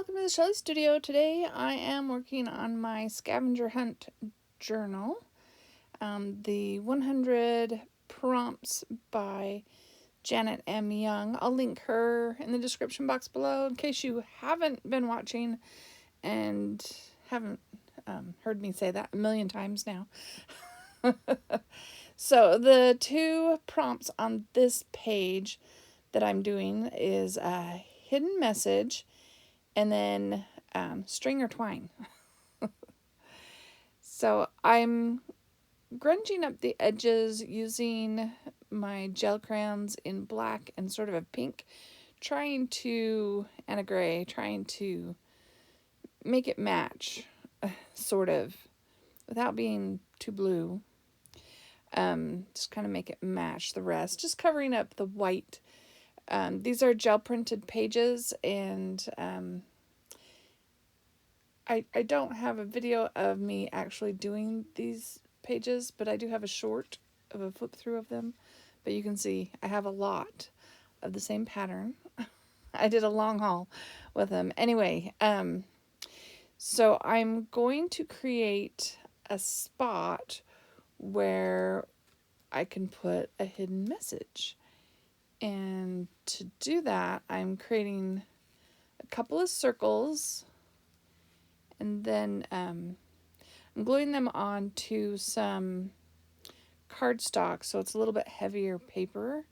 welcome to the Shelley Studio. Today I am working on my scavenger hunt journal, the 100 prompts by Janet M. Young. I'll link her in the description box below in case you haven't been watching and haven't heard me say that a million times now. So the two prompts on this page that I'm doing is a hidden message and then string or twine. So I'm grunging up the edges using my gel crayons in black and sort of a pink, and a gray, trying to make it match, sort of, without being too blue. Just kind of make it match the rest, just covering up the white. These are gel printed pages, and I don't have a video of me actually doing these pages, but I do have a short of a flip through of them. But you can see I have a lot of the same pattern. I did a long haul with them. Anyway, so I'm going to create a spot where I can put a hidden message. And to do that, I'm creating a couple of circles, and then I'm gluing them onto some cardstock, so it's a little bit heavier paper.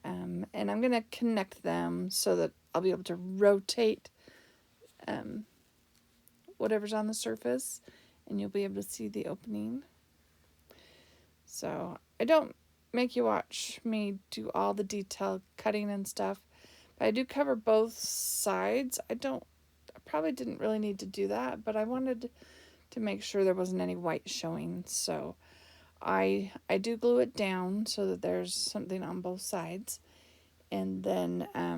And I'm going to connect them so that I'll be able to rotate whatever's on the surface, and you'll be able to see the opening. So I don't make you watch me do all the detail cutting and stuff, but I do cover both sides. I probably didn't really need to do that, but I wanted to make sure there wasn't any white showing, so I do glue it down so that there's something on both sides, and then I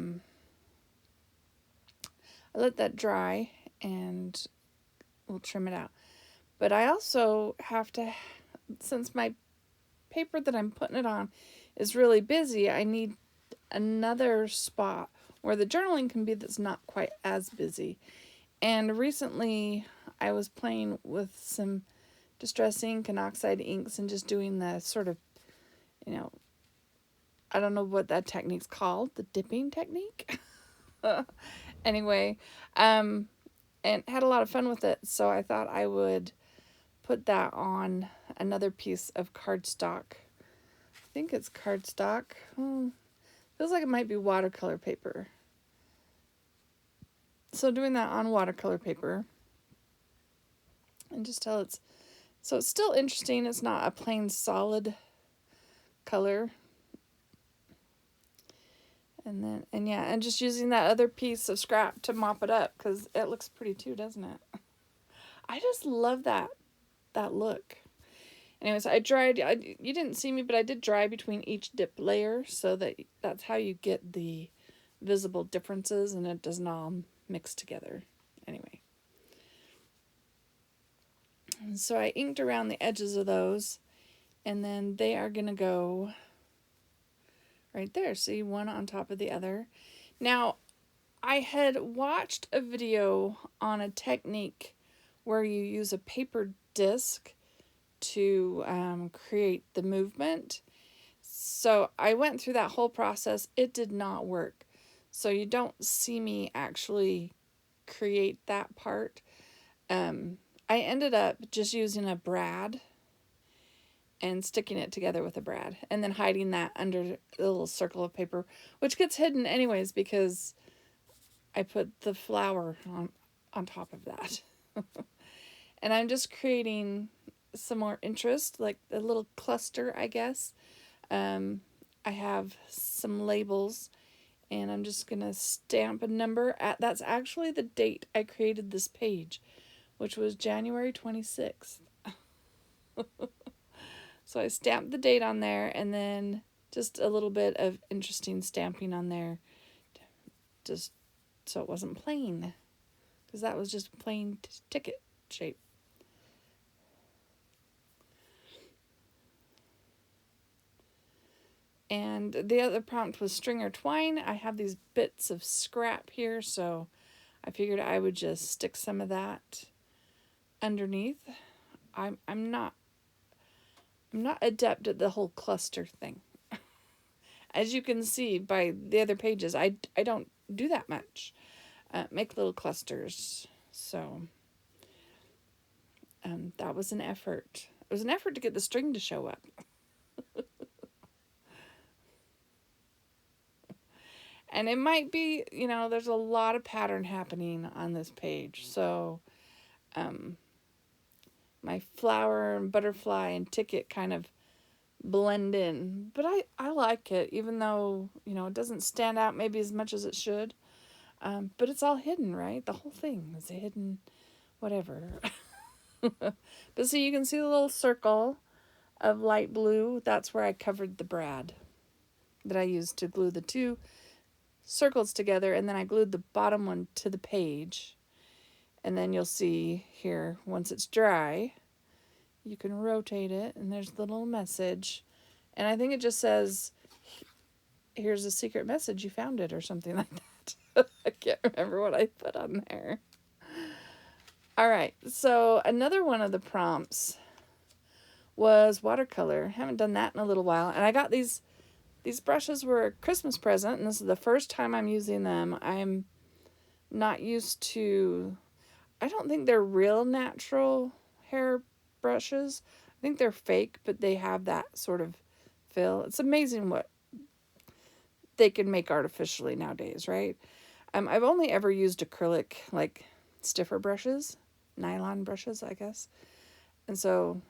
let that dry and we'll trim it out. But I also have to, since my paper that I'm putting it on is really busy, I need another spot where the journaling can be that's not quite as busy. And recently I was playing with some distress ink and oxide inks and just doing the sort of, I don't know what that technique's called, the dipping technique. Anyway, and had a lot of fun with it, so I thought I would put that on another piece of cardstock. I think it's cardstock. Feels like it might be watercolor paper. So doing that on watercolor paper, and just tell it's still interesting. It's not a plain solid color. And just using that other piece of scrap to mop it up, because it looks pretty too, doesn't it? I just love that look. Anyways, I dried, you didn't see me, but I did dry between each dip layer, so that's how you get the visible differences and it doesn't all mix together. Anyway. And so I inked around the edges of those, and then they are going to go right there. See, one on top of the other. Now, I had watched a video on a technique where you use a paper disc to create the movement. So I went through that whole process. It did not work. So you don't see me actually create that part. I ended up just using a brad and sticking it together with a brad, and then hiding that under the little circle of paper, which gets hidden anyways because I put the flower on top of that. And I'm just creating some more interest, like a little cluster, I guess. I have some labels, and I'm just going to stamp a number. That's actually the date I created this page, which was January 26th. So I stamped the date on there, and then just a little bit of interesting stamping on there, just so it wasn't plain, because that was just plain ticket shape. And the other prompt was string or twine. I have these bits of scrap here, so I figured I would just stick some of that underneath. I'm not adept at the whole cluster thing. As you can see by the other pages, I don't do that much. Make little clusters. So that was an effort. It was an effort to get the string to show up. And it might be, there's a lot of pattern happening on this page. So my flower and butterfly and ticket kind of blend in. But I like it, even though, it doesn't stand out maybe as much as it should. But it's all hidden, right? The whole thing is a hidden whatever. But see, you can see the little circle of light blue. That's where I covered the brad that I used to glue the two circles together, and then I glued the bottom one to the page. And then you'll see here, once it's dry, you can rotate it, and there's the little message. And I think it just says, here's a secret message, you found it, or something like that. I can't remember what I put on there. All right, so another one of the prompts was watercolor. Haven't done that in a little while. And I got these brushes were a Christmas present, and this is the first time I'm using them. I'm not used to, I don't think they're real natural hair brushes. I think they're fake, but they have that sort of feel. It's amazing what they can make artificially nowadays, right? I've only ever used acrylic, like stiffer brushes, nylon brushes, I guess. And so,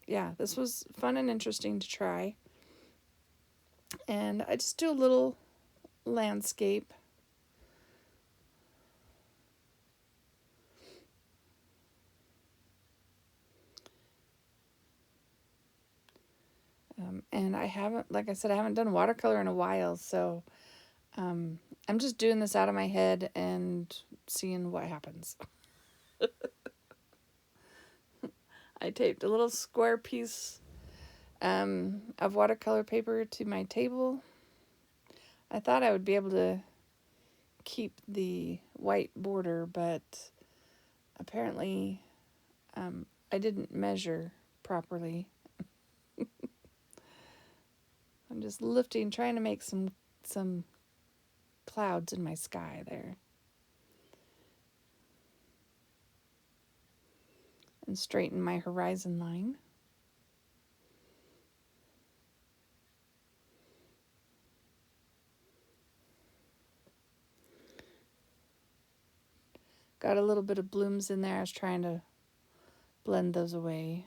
yeah, this was fun and interesting to try. And I just do a little landscape. And I haven't, like I said, I haven't done watercolor in a while, so I'm just doing this out of my head and seeing what happens. I taped a little square piece of watercolor paper to my table. I thought I would be able to keep the white border, but apparently I didn't measure properly. I'm just lifting, trying to make some clouds in my sky there. And straighten my horizon line. Got a little bit of blooms in there. I was trying to blend those away.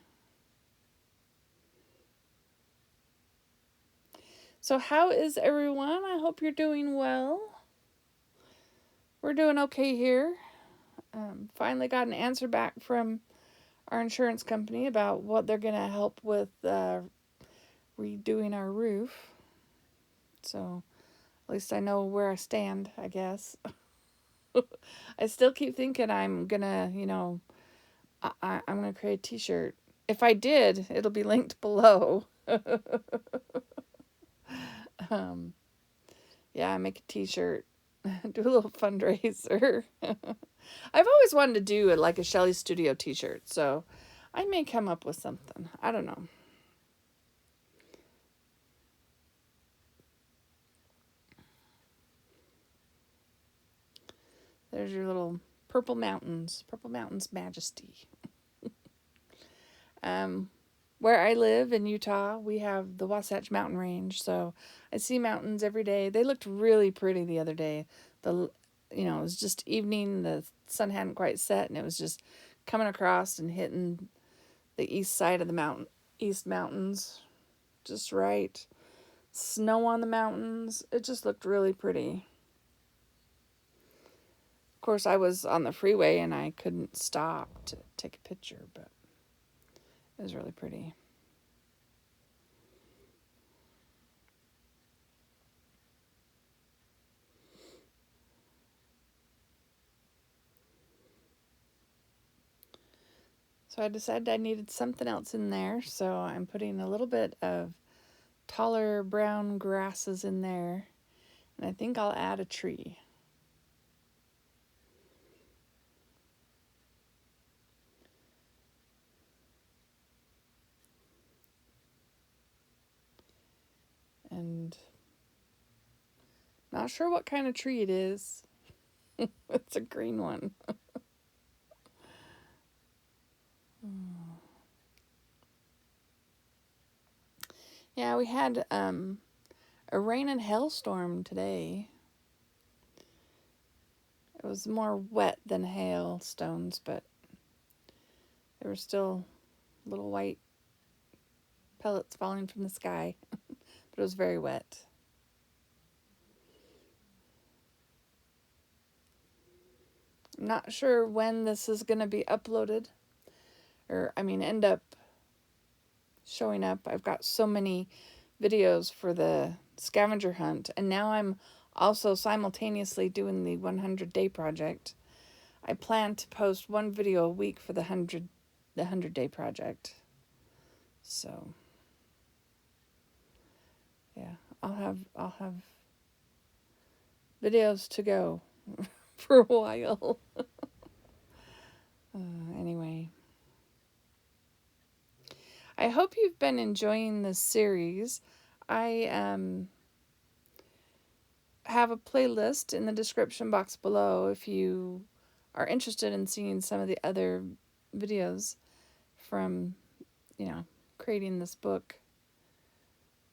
So how is everyone? I hope you're doing well. We're doing okay here. Finally got an answer back from our insurance company about what they're going to help with redoing our roof. So at least I know where I stand, I guess. I still keep thinking I'm going to, I'm going to create a t-shirt. If I did, it'll be linked below. Yeah, I make a t-shirt, do a little fundraiser. I've always wanted to do like a Shelly Studio t-shirt, so I may come up with something. I don't know. There's your little Purple Mountains Majesty. Where I live in Utah, we have the Wasatch Mountain Range, so I see mountains every day. They looked really pretty the other day. It was just evening, the sun hadn't quite set, and it was just coming across and hitting the east side of the east mountains, just right. Snow on the mountains. It just looked really pretty. Of course, I was on the freeway and I couldn't stop to take a picture, but it was really pretty. So I decided I needed something else in there, so I'm putting a little bit of taller brown grasses in there, and I think I'll add a tree. Not sure what kind of tree it is. It's a green one. Yeah, we had a rain and hailstorm today. It was more wet than hailstones, but there were still little white pellets falling from the sky. But it was very wet. I'm not sure when this is going to be uploaded, end up showing up. I've got so many videos for the scavenger hunt, and now I'm also simultaneously doing the 100-day project. I plan to post one video a week for the 100-day project. So yeah, I'll have videos to go for a while. Anyway, I hope you've been enjoying this series. I have a playlist in the description box below if you are interested in seeing some of the other videos from, creating this book.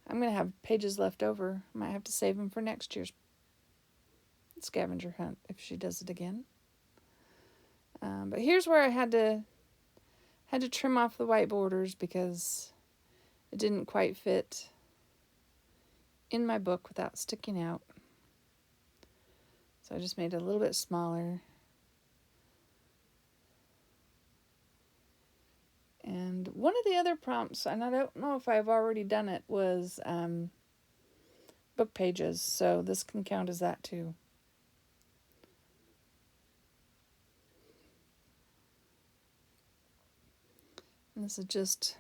I'm going to have pages left over. Might have to save them for next year's scavenger hunt if she does it again. But here's where I had to trim off the white borders because it didn't quite fit in my book without sticking out. So I just made it a little bit smaller. And one of the other prompts, and I don't know if I've already done it, was book pages. So this can count as that too. And this is just,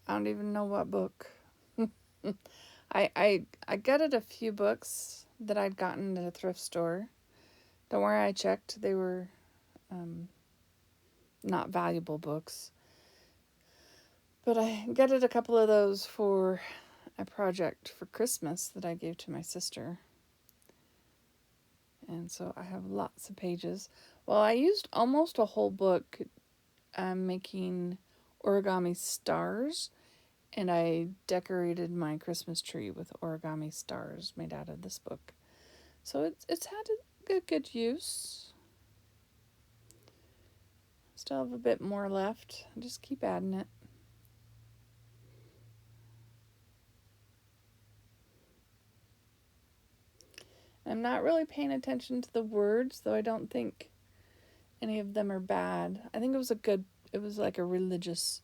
I don't even know what book. I gutted a few books that I'd gotten at a thrift store. Don't worry, I checked. They were not valuable books. But I gutted a couple of those for a project for Christmas that I gave to my sister. And so I have lots of pages. Well, I used almost a whole book making origami stars. And I decorated my Christmas tree with origami stars made out of this book. So it's had a good use. Still have a bit more left. I'll just keep adding it. I'm not really paying attention to the words, though I don't think any of them are bad. I think it was like a religious,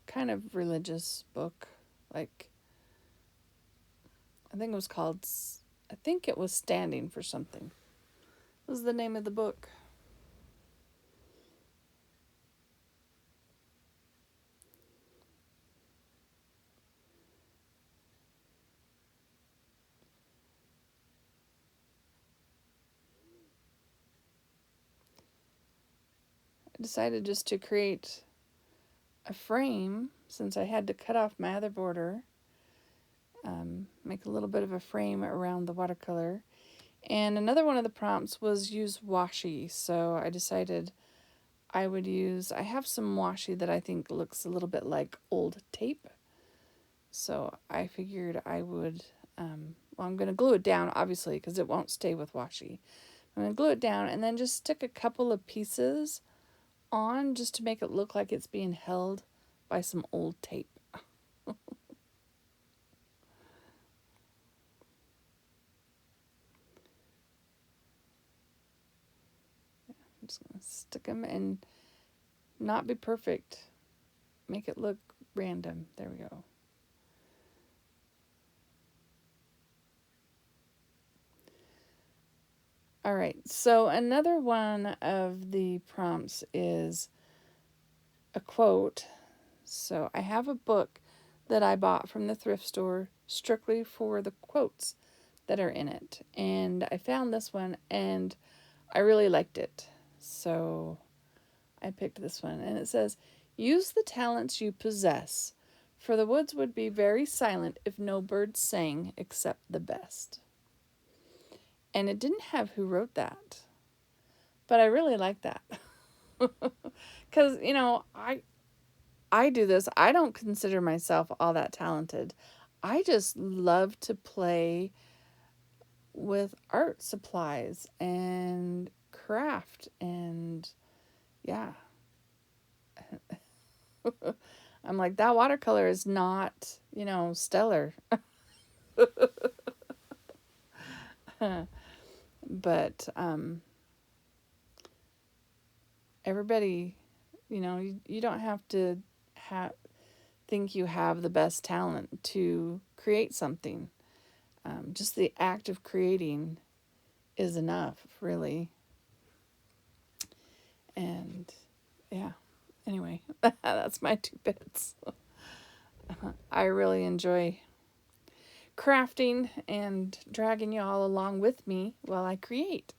kind of religious book. Like, I think it was standing for something. What was the name of the book? I decided just to create a frame since I had to cut off my other border. Make a little bit of a frame around the watercolor. And another one of the prompts was use washi. So I decided I have some washi that I think looks a little bit like old tape. So I figured I would, I'm going to glue it down, obviously, because it won't stay with washi. I'm going to glue it down and then just stick a couple of pieces on just to make it look like it's being held by some old tape. I'm just going to stick them and not be perfect. Make it look random. There we go. All right, so another one of the prompts is a quote. So I have a book that I bought from the thrift store strictly for the quotes that are in it. And I found this one and I really liked it. So I picked this one and it says, use the talents you possess For the woods would be very silent if no birds sang except the best. And it didn't have who wrote that. But I really like that. Because, you know, I do this. I don't consider myself all that talented. I just love to play with art supplies and craft and yeah. I'm like, that watercolor is not, you know, stellar. But everybody, you know, you don't have to think you have the best talent to create something. Just the act of creating is enough, really. And yeah, anyway, that's my 2 bits. I really enjoy crafting and dragging you all along with me while I create.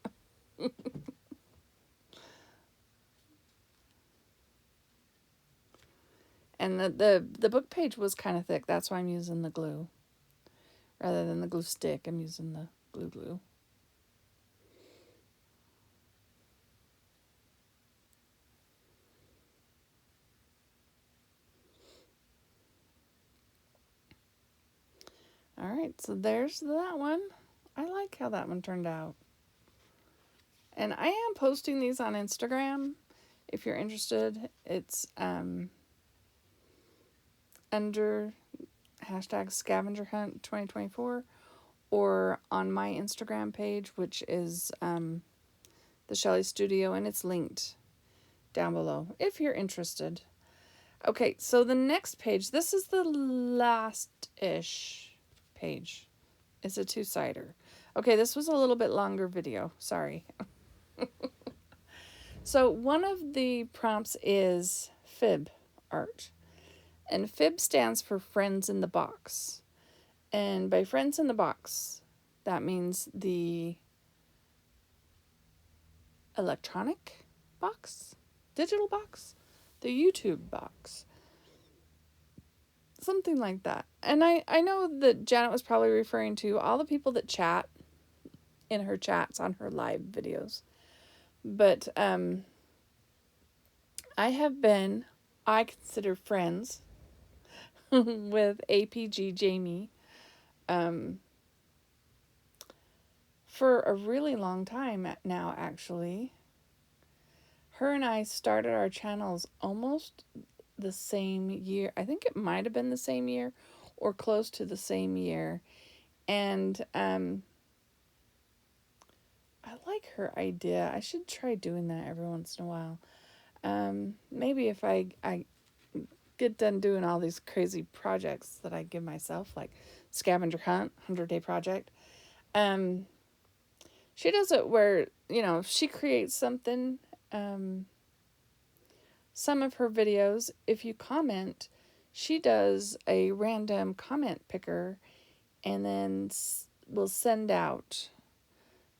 And the book page was kind of thick. That's why I'm using the glue. Rather than the glue stick, I'm using the glue. All right, so there's that one. I like how that one turned out. And I am posting these on Instagram if you're interested. It's under hashtag Scavenger Hunt 2024 or on my Instagram page, which is the Shelley Studio, and it's linked down below if you're interested. Okay, so the next page, this is the last-ish page. It's a 2-sider. Okay, this was a little bit longer video. Sorry. So one of the prompts is FIB art. And FIB stands for Friends in the Box. And by Friends in the Box, that means the electronic box, digital box, the YouTube box. Something like that. And I know that Janet was probably referring to all the people that chat in her chats on her live videos. But I consider friends with Apg Jamie for a really long time now, actually. Her and I started our channels almost the same year. I think it might have been the same year or close to the same year. And I like her idea. I should try doing that every once in a while. Maybe if I get done doing all these crazy projects that I give myself, like Scavenger Hunt, 100-day project. She does it where, you know, she creates something, some of her videos, if you comment, she does a random comment picker and then will send out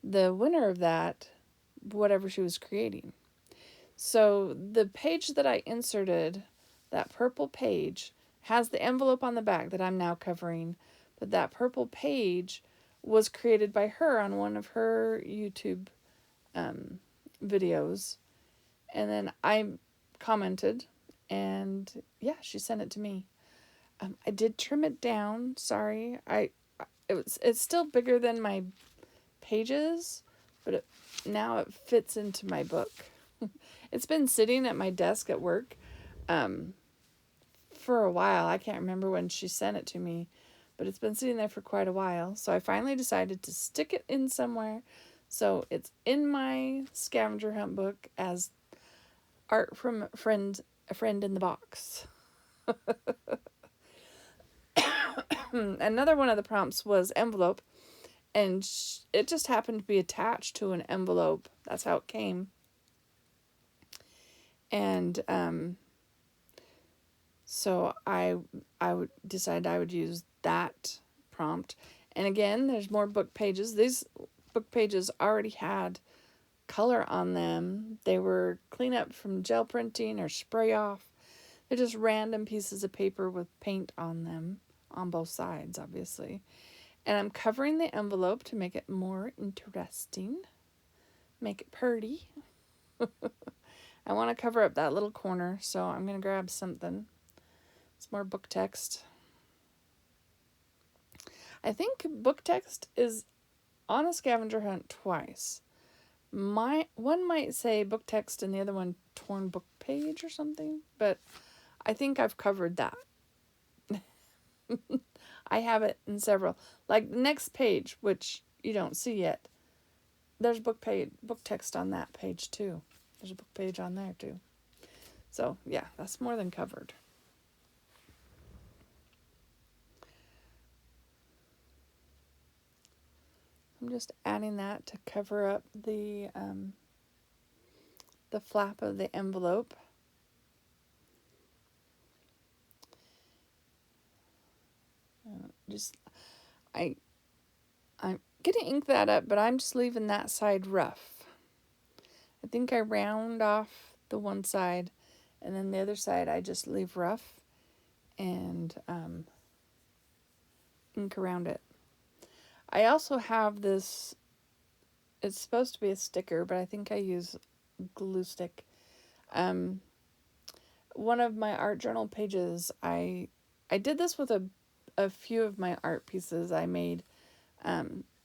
the winner of that, whatever she was creating. So the page that I inserted, that purple page, has the envelope on the back that I'm now covering, but that purple page was created by her on one of her YouTube videos. And then I commented, and yeah, she sent it to me. I did trim it down. Sorry, it's still bigger than my pages, but now it fits into my book. It's been sitting at my desk at work for a while. I can't remember when she sent it to me, but it's been sitting there for quite a while. So I finally decided to stick it in somewhere. So it's in my scavenger hunt book as art from a friend in the box. Another one of the prompts was envelope, and it just happened to be attached to an envelope. That's how it came. And so I would decide I would use that prompt. And again, there's more book pages. These book pages already had color on them. They were clean up from gel printing or spray off. They're just random pieces of paper with paint on them, on both sides, obviously. And I'm covering the envelope to make it more interesting, make it pretty. I want to cover up that little corner, so I'm going to grab something. It's more book text. I think book text is on a scavenger hunt twice. One might say book text and the other one torn book page or something, but I think I've covered that. I have it in several. Like the next page, which you don't see yet, there's book text on that page too. There's a book page on there too. So yeah, that's more than covered. I'm just adding that to cover up the flap of the envelope. I'm gonna ink that up, but I'm just leaving that side rough. I think I round off the one side, and then the other side I just leave rough and ink around it. I also have this, it's supposed to be a sticker, but I think I use glue stick. One of my art journal pages, I did this with a few of my art pieces. I made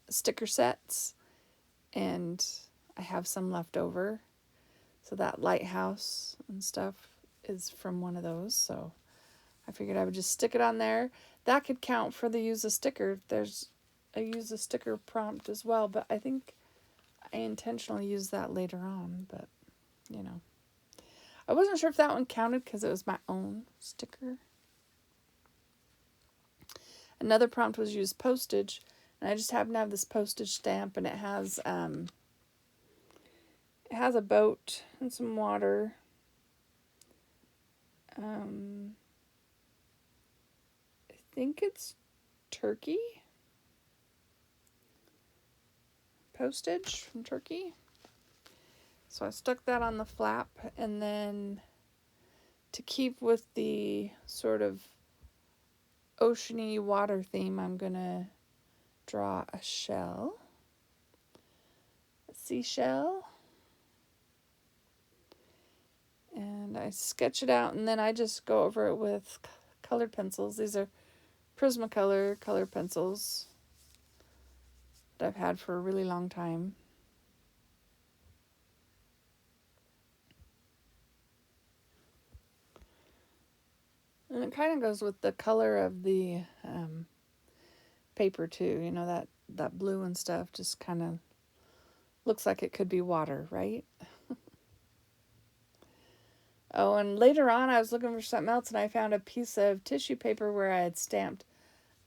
sticker sets, and I have some left over. So that lighthouse and stuff is from one of those. So I figured I would just stick it on there. That could count for the use a sticker. There's a use a sticker prompt as well, but I think I intentionally used that later on, but you know. I wasn't sure if that one counted because it was my own sticker. Another prompt was use postage, and I just happen to have this postage stamp, and it has a boat and some water. I think it's Turkey. Postage from Turkey. So I stuck that on the flap, and then to keep with the sort of oceany water theme, I'm gonna draw a shell, a seashell, and I sketch it out, and then I just go over it with colored pencils. These are Prismacolor color pencils that I've had for a really long time. And it kind of goes with the color of the paper too. You know, that blue and stuff just kind of looks like it could be water, right? Oh, and later on I was looking for something else, and I found a piece of tissue paper where I had stamped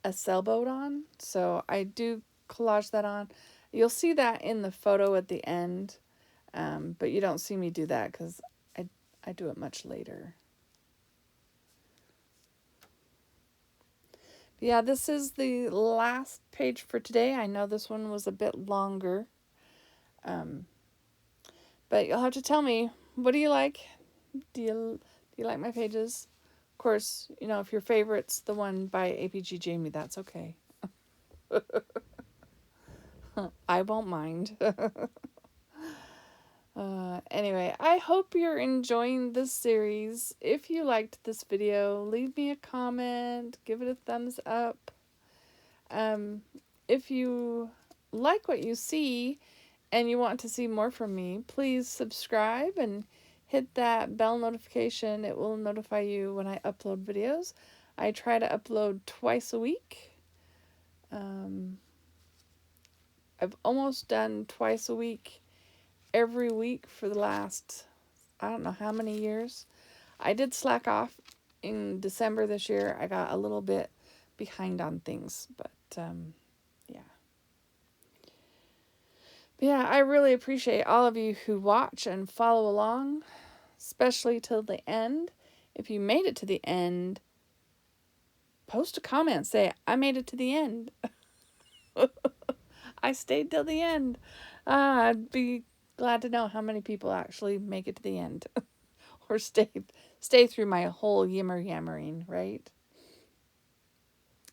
a sailboat on. So I do collage that on. You'll see that in the photo at the end, but you don't see me do that because I do it much later. Yeah, this is the last page for today. I know this one was a bit longer. But you'll have to tell me, what do you like? Do you like my pages? Of course, you know, if your favorite's the one by Apg Jamie, that's okay. I won't mind. Anyway, I hope you're enjoying this series. If you liked this video, leave me a comment, give it a thumbs up. If you like what you see and you want to see more from me, please subscribe and hit that bell notification. It will notify you when I upload videos. I try to upload twice a week. I've almost done twice a week every week for the last, I don't know how many years. I did slack off in December this year. I got a little bit behind on things, but yeah. But yeah, I really appreciate all of you who watch and follow along, especially till the end. If you made it to the end, post a comment, say, I made it to the end. I stayed till the end. I'd be glad to know how many people actually make it to the end or stay stay through my whole yammering, right?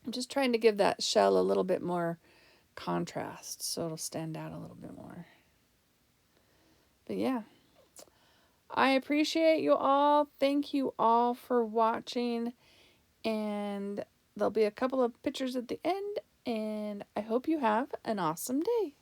I'm just trying to give that shell a little bit more contrast so it'll stand out a little bit more. But yeah, I appreciate you all. Thank you all for watching. And there'll be a couple of pictures at the end. And I hope you have an awesome day.